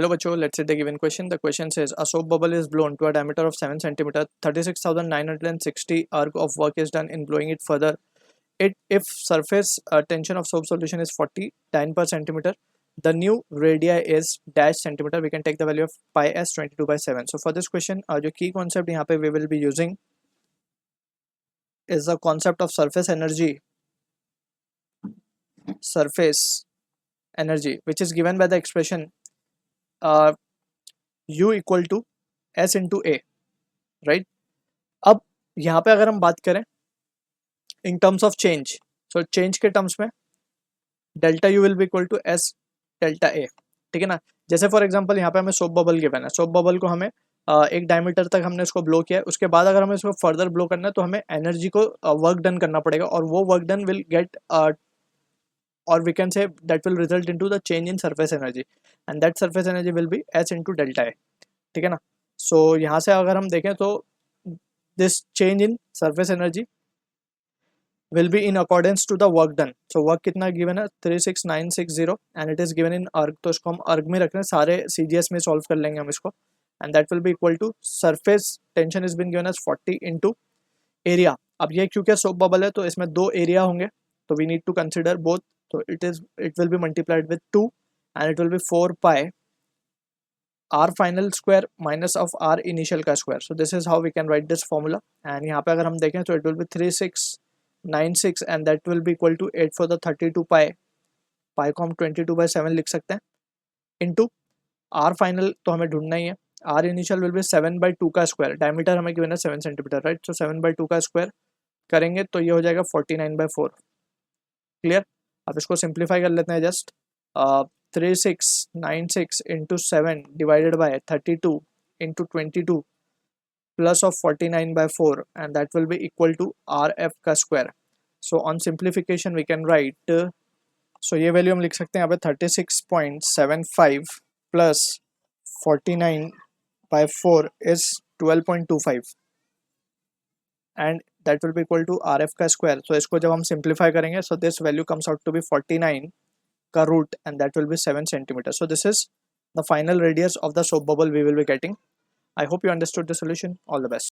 Hello बच्चों, let's see the given question. The question says a soap bubble is blown to a diameter of 7 centimeter. 36,960 arc of work is done in blowing it further. If surface tension of soap solution is 40 dyne per centimeter, the new radii is dash centimeter. We can take the value of pi as 22/7. So for this question, जो key concept यहाँ पे we will be using is the concept of surface energy, which is given by the expression U equal to S into A, right. अब यहाँ पे अगर हम बात करें in terms of change, so change के टर्म्स में delta U will be equal to S delta A, ठीक है ना. जैसे फॉर एग्जांपल यहाँ पे हमें सोप बबल गिवन है. सोप बबल को हमें एक डायमीटर तक हमने इसको ब्लो किया है. उसके बाद अगर हमें इसको फर्दर ब्लो करना है तो हमें एनर्जी को वर्क डन करना पड़ेगा, और वो work done will get or we can say that will result into the change in surface energy, and that surface energy will be s into delta a, ठीक है ना. सो यहाँ से अगर हम देखें तो this change in surface energy will be in accordance to the work done. so work कितना given है 36960 and it is given in arc, तो इसको हम arc में रख रहे हैं, सारे CGS में solve कर लेंगे हम इसको, and that will be equal to surface tension is been given as 40 into area. अब ये क्योंकि soap bubble है तो इसमें दो area होंगे, तो we need to consider both. So it will be multiplied with 2 and it will be 4 pi r final square minus of r initial का square. So this is how we can write this formula. And यहाँ पे अगर हम देखें तो it will be 3696 and that will be equal to 8 for the 32 pi. pi को हम 22/7 लिख सकते हैं into r final तो हमें ढूंढना ही है. r initial will be 7/2 का square. diameter हमें given है 7 centimeter, right? So 7/2 का square करेंगे तो ये हो जाएगा 49/4. क्लियर. अब इसको सिंप्लीफाई कर लेते हैं. Just 3696 into 7 divided by 32 into 22 plus of 49/4 and that will be equal to R F का square. So on simplification we can write, so ये वैल्यू हम लिख सकते हैं यहाँ पे 36.75 plus 49/4 is 12.25 and that will be equal to RF का square. so इसको जब हम simplify करेंगे so this value comes out to be 49 का root and that will be 7 centimeter. so this is the final radius of the soap bubble we will be getting. I hope you understood the solution. All the best.